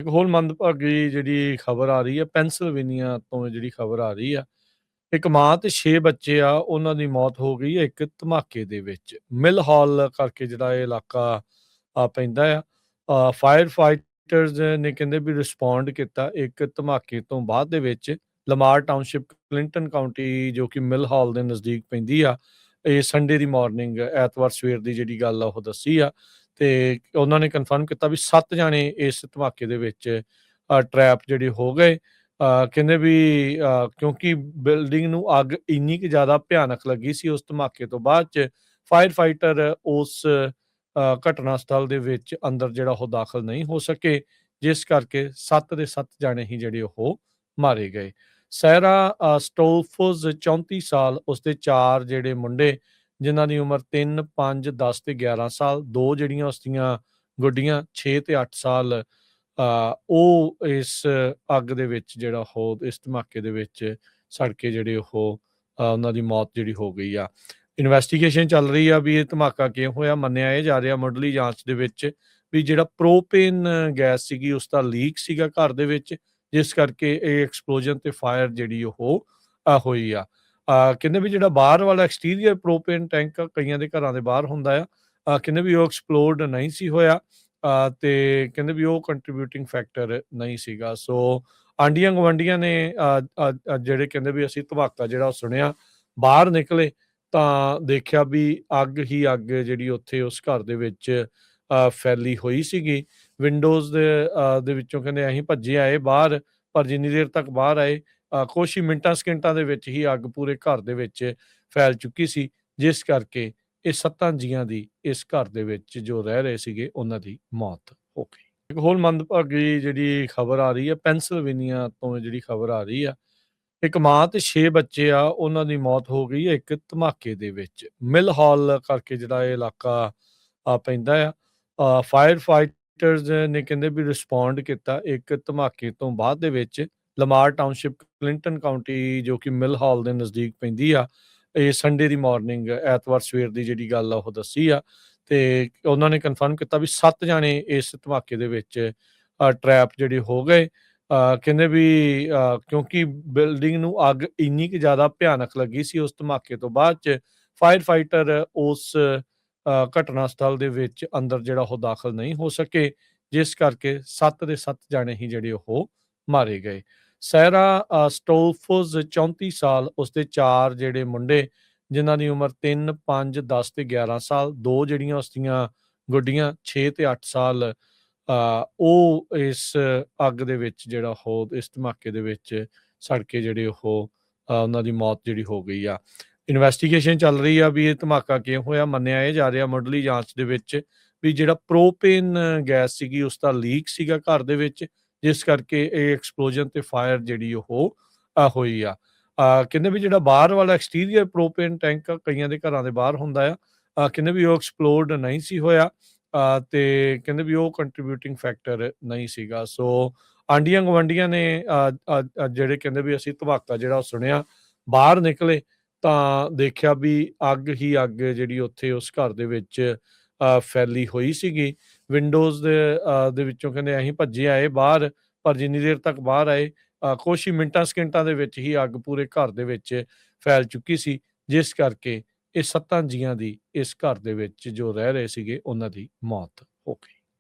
ਹੋਰ ਮੰਦਭਾਗੀ ਜਿਹੜੀ ਖਬਰ ਆ ਰਹੀ ਹੈ ਪੈਂਸਿਲਵੇਨੀਆ ਤੋਂ ਜਿਹੜੀ ਖਬਰ ਆ ਰਹੀ ਆ। ਇੱਕ ਮਾਂ ਤੇ 6 ਬੱਚੇ ਆ, ਉਹਨਾਂ ਦੀ ਮੌਤ ਹੋ ਗਈ ਹੈ ਇੱਕ ਧਮਾਕੇ ਦੇ ਵਿੱਚ। ਮਿਲ ਹਾਲ ਕਰਕੇ ਜਿਹੜਾ ਇਹ ਇਲਾਕਾ ਪੈਂਦਾ ਆ। ਫਾਇਰ ਫਾਈਟਰਸ ਨੇ ਕਹਿੰਦੇ ਵੀ ਰਿਸਪੌਂਡ ਕੀਤਾ ਇੱਕ ਧਮਾਕੇ ਤੋਂ ਬਾਅਦ ਦੇ ਵਿੱਚ। ਲਮਾਰ ਟਾਊਨਸ਼ਿਪ ਕਲਿੰਟਨ ਕਾਉਂਟੀ ਜੋ ਕਿ ਮਿਲ ਹਾਲ ਦੇ ਨਜ਼ਦੀਕ ਪੈਂਦੀ ਆ। ਇਹ ਸੰਡੇ ਦੀ ਮਾਰਨਿੰਗ ਐਤਵਾਰ ਸਵੇਰ ਦੀ ਜਿਹੜੀ ਗੱਲ ਆ ਉਹ ਦੱਸੀ ਆ। ਤੇ ਉਹਨਾਂ ਨੇ ਕਨਫਰਮ ਕੀਤਾ ਵੀ 7 ਜਾਣੇ ਇਸ ਧਮਾਕੇ ਦੇ ਵਿੱਚ ਟਰੈਪ ਜਿਹੜੇ ਹੋ ਗਏ। ਕਹਿੰਦੇ ਵੀ ਕਿਉਂਕਿ ਬਿਲਡਿੰਗ ਨੂੰ ਅੱਗ ਇੰਨੀ ਕੁ ਜ਼ਿਆਦਾ ਭਿਆਨਕ ਲੱਗੀ ਸੀ ਉਸ ਧਮਾਕੇ ਤੋਂ ਬਾਅਦ 'ਚ ਫਾਇਰ ਫਾਈਟਰ ਉਸ ਘਟਨਾ ਸਥਲ ਦੇ ਵਿੱਚ ਅੰਦਰ ਜਿਹੜਾ ਉਹ ਦਾਖਲ ਨਹੀਂ ਹੋ ਸਕੇ, ਜਿਸ ਕਰਕੇ 7 ਦੇ 7 ਜਾਣੇ ਹੀ ਜਿਹੜੇ ਉਹ ਮਾਰੇ ਗਏ। ਸੈਰਾ ਸਟੋਲਫੋਜ਼ 34 ਸਾਲ, ਉਸਦੇ 4 ਜਿਹੜੇ ਮੁੰਡੇ ਜਿਨ੍ਹਾਂ ਦੀ ਉਮਰ 3, 5, 10 ਤੇ 11 ਸਾਲ, 2 ਜਿਹੜੀਆਂ ਉਸਦੀਆਂ ਗੁੱਡੀਆਂ 6 ਤੇ 8 ਸਾਲ, ਉਹ ਇਸ ਅੱਗ ਦੇ ਵਿੱਚ ਜਿਹੜਾ ਉਹ ਇਸ ਧਮਾਕੇ ਦੇ ਵਿੱਚ ਸੜ ਕੇ ਜਿਹੜੇ ਉਹ ਉਹਨਾਂ ਦੀ ਮੌਤ ਜਿਹੜੀ ਹੋ ਗਈ ਆ। ਇਨਵੈਸਟੀਗੇਸ਼ਨ ਚੱਲ ਰਹੀ ਆ ਵੀ ਇਹ ਧਮਾਕਾ ਕਿਉਂ ਹੋਇਆ। ਮੰਨਿਆ ਇਹ ਜਾ ਰਿਹਾ ਮੁੱਢਲੀ ਜਾਂਚ ਦੇ ਵਿੱਚ ਵੀ ਜਿਹੜਾ ਪ੍ਰੋਪੇਨ ਗੈਸ ਸੀਗੀ ਉਸ ਦਾ ਲੀਕ ਸੀਗਾ ਘਰ ਦੇ ਵਿੱਚ, ਜਿਸ ਕਰਕੇ ਇਹ ਐਕਸਪਲੋਜਨ ਤੇ ਫਾਇਰ ਜਿਹੜੀ ਉਹ ਹੋਈ ਆ। ਕਹਿੰਦੇ ਵੀ ਜਿਹੜਾ ਬਾਹਰ ਵਾਲਾ ਐਕਸਟੀਰੀਅਰ ਪ੍ਰੋਪੇਨ ਟੈਂਕ ਕਈਆਂ ਦੇ ਘਰਾਂ ਦੇ ਬਾਹਰ ਹੁੰਦਾ ਆ, ਕਹਿੰਦੇ ਵੀ ਉਹ ਐਕਸਪਲੋਡ ਨਹੀਂ ਸੀ ਹੋਇਆ। ਤੇ ਕਹਿੰਦੇ ਵੀ ਉਹ ਕੰਟਰੀਬਿਊਟਿੰਗ ਫੈਕਟਰ ਨਹੀਂ ਸੀਗਾ। ਸੋ ਆਂਡੀਆਂ ਗਵਾਂਡੀਆਂ ਨੇ ਜਿਹੜੇ ਕਹਿੰਦੇ ਵੀ ਅਸੀਂ ਧਮਾਕਾ ਜਿਹੜਾ ਉਹ ਸੁਣਿਆ, ਬਾਹਰ ਨਿਕਲੇ ਤਾਂ ਦੇਖਿਆ ਵੀ ਅੱਗ ਹੀ ਅੱਗ ਜਿਹੜੀ ਉੱਥੇ ਉਸ ਘਰ ਦੇ ਵਿੱਚ ਫੈਲੀ ਹੋਈ ਸੀਗੀ। ਵਿੰਡੋਜ਼ ਦੇ ਵਿੱਚੋਂ ਕਹਿੰਦੇ ਅਸੀਂ ਭੱਜੇ ਆਏ ਬਾਹਰ, ਪਰ ਜਿੰਨੀ ਦੇਰ ਤੱਕ ਬਾਹਰ ਆਏ ਕੁਛ ਹੀ ਮਿੰਟਾਂ ਸਕਿੰਟਾਂ ਦੇ ਵਿੱਚ ਹੀ ਅੱਗ ਪੂਰੇ ਘਰ ਦੇ ਵਿੱਚ ਫੈਲ ਚੁੱਕੀ ਸੀ, ਜਿਸ ਕਰਕੇ ਇਹ 7 ਜੀਆਂ ਦੀ ਇਸ ਘਰ ਦੇ ਵਿੱਚ ਜੋ ਰਹਿ ਰਹੇ ਸੀਗੇ ਉਹਨਾਂ ਦੀ ਮੌਤ ਹੋ ਗਈ। ਇੱਕ ਹੋਰ ਮੰਦਭਾਗੀ ਜਿਹੜੀ ਖਬਰ ਆ ਰਹੀ ਹੈ ਪੈਂਸਿਲਵੇਨੀਆ ਤੋਂ ਜਿਹੜੀ ਖਬਰ ਆ ਰਹੀ ਆ। ਇੱਕ ਮਾਂ ਤੇ 6 ਬੱਚੇ ਆ, ਉਹਨਾਂ ਦੀ ਮੌਤ ਹੋ ਗਈ ਹੈ ਇੱਕ ਧਮਾਕੇ ਦੇ ਵਿੱਚ। ਮਿਲ ਹਾਲ ਕਰਕੇ ਜਿਹੜਾ ਇਹ ਇਲਾਕਾ ਪੈਂਦਾ ਆ। ਫਾਇਰ ਫਾਈਟਰਸ ਨੇ ਕਹਿੰਦੇ ਵੀ ਰਿਸਪੌਂਡ ਕੀਤਾ ਇੱਕ ਧਮਾਕੇ ਤੋਂ ਬਾਅਦ ਦੇ ਵਿੱਚ। ਲਮਾਰ ਟਾਊਨਸ਼ਿਪ ਕਲਿੰਟਨ ਕਾਉਂਟੀ ਜੋ ਕਿ ਮਿਲ ਹਾਲ ਦੇ ਨਜ਼ਦੀਕ ਪੈਂਦੀ ਆ। ਇਹ ਸੰਡੇ ਦੀ ਮਾਰਨਿੰਗ ਐਤਵਾਰ ਸਵੇਰ ਦੀ ਜਿਹੜੀ ਗੱਲ ਆ ਉਹ ਦੱਸੀ ਆ। ਤੇ ਉਹਨਾਂ ਨੇ ਕਨਫਰਮ ਕੀਤਾ ਵੀ 7 ਜਾਣੇ ਇਸ ਧਮਾਕੇ ਦੇ ਵਿੱਚ ਟਰੈਪ ਜਿਹੜੇ ਹੋ ਗਏ। ਕਹਿੰਦੇ ਵੀ ਕਿਉਂਕਿ ਬਿਲਡਿੰਗ ਨੂੰ ਅੱਗ ਇੰਨੀ ਕੁ ਜ਼ਿਆਦਾ ਭਿਆਨਕ ਲੱਗੀ ਸੀ ਉਸ ਧਮਾਕੇ ਤੋਂ ਬਾਅਦ 'ਚ ਫਾਇਰ ਫਾਈਟਰ ਉਸ ਘਟਨਾ ਸਥਲ ਦੇ ਵਿੱਚ ਅੰਦਰ ਜਿਹੜਾ ਉਹ ਦਾਖਲ ਨਹੀਂ ਹੋ ਸਕੇ, ਜਿਸ ਕਰਕੇ 7 ਦੇ 7 ਜਾਣੇ ਹੀ ਜਿਹੜੇ ਉਹ ਮਾਰੇ ਗਏ। ਸੈਰਾ ਸਟੋਲਫੋਜ਼ 34 ਸਾਲ, ਉਸਦੇ 4 ਜਿਹੜੇ ਮੁੰਡੇ ਜਿਨ੍ਹਾਂ ਦੀ ਉਮਰ 3, 5, 10 ਤੇ 11 ਸਾਲ, 2 ਜਿਹੜੀਆਂ ਉਸਦੀਆਂ ਗੁੱਡੀਆਂ 6 ਤੇ 8 ਸਾਲ, ਉਹ ਇਸ ਅੱਗ ਦੇ ਵਿੱਚ ਜਿਹੜਾ ਉਹ ਇਸ ਧਮਾਕੇ ਦੇ ਵਿੱਚ ਸੜ ਕੇ ਜਿਹੜੇ ਉਹ ਉਹਨਾਂ ਦੀ ਮੌਤ ਜਿਹੜੀ ਹੋ ਗਈ ਆ। ਇਨਵੈਸਟੀਗੇਸ਼ਨ ਚੱਲ ਰਹੀ ਆ ਵੀ ਇਹ ਧਮਾਕਾ ਕਿਉਂ ਹੋਇਆ। ਮੰਨਿਆ ਇਹ ਜਾ ਰਿਹਾ ਮੁੱਢਲੀ ਜਾਂਚ ਦੇ ਵਿੱਚ ਵੀ ਜਿਹੜਾ ਪ੍ਰੋਪੇਨ ਗੈਸ ਸੀਗੀ ਉਸ ਦਾ ਲੀਕ ਸੀਗਾ ਘਰ ਦੇ ਵਿੱਚ, ਜਿਸ ਕਰਕੇ ਇਹ ਐਕਸਪਲੋਜਨ ਤੇ ਫਾਇਰ ਜਿਹੜੀ ਉਹ ਹੋਈ ਆ। ਕਹਿੰਦੇ ਵੀ ਜਿਹੜਾ ਬਾਹਰ ਵਾਲਾ ਐਕਸਟੀਰੀਅਰ ਪ੍ਰੋਪੇਨ ਟੈਂਕ ਕਈਆਂ ਦੇ ਘਰਾਂ ਦੇ ਬਾਹਰ ਹੁੰਦਾ ਆ, ਕਹਿੰਦੇ ਵੀ ਉਹ ਐਕਸਪਲੋਡ ਨਹੀਂ ਸੀ ਹੋਇਆ। ਤੇ ਕਹਿੰਦੇ ਵੀ ਉਹ ਕੰਟਰੀਬਿਊਟਿੰਗ ਫੈਕਟਰ ਨਹੀਂ ਸੀਗਾ। ਸੋ ਆਂਡੀਆਂ ਗਵਾਂਡੀਆਂ ਨੇ ਜਿਹੜੇ ਕਹਿੰਦੇ ਵੀ ਅਸੀਂ ਧਮਾਕਾ ਜਿਹੜਾ ਉਹ ਸੁਣਿਆ, ਬਾਹਰ ਨਿਕਲੇ ਤਾਂ ਦੇਖਿਆ ਵੀ ਅੱਗ ਹੀ ਅੱਗ ਜਿਹੜੀ ਉੱਥੇ ਉਸ ਘਰ ਦੇ ਵਿੱਚ ਫੈਲੀ ਹੋਈ ਸੀਗੀ। ਵਿੰਡੋਜ਼ ਦੇ ਵਿੱਚੋਂ ਕਹਿੰਦੇ ਅਸੀਂ ਭੱਜੇ ਆਏ ਬਾਹਰ, ਪਰ ਜਿੰਨੀ ਦੇਰ ਤੱਕ ਬਾਹਰ ਆਏ ਕੁਛ ਹੀ ਮਿੰਟਾਂ ਸਕਿੰਟਾਂ ਦੇ ਵਿੱਚ ਹੀ ਅੱਗ ਪੂਰੇ ਘਰ ਦੇ ਵਿੱਚ ਫੈਲ ਚੁੱਕੀ ਸੀ, ਜਿਸ ਕਰਕੇ ਇਹ 7 ਜੀਆਂ ਦੀ ਇਸ ਘਰ ਦੇ ਵਿੱਚ ਜੋ ਰਹਿ ਰਹੇ ਸੀਗੇ ਉਹਨਾਂ ਦੀ ਮੌਤ ਹੋ ਗਈ।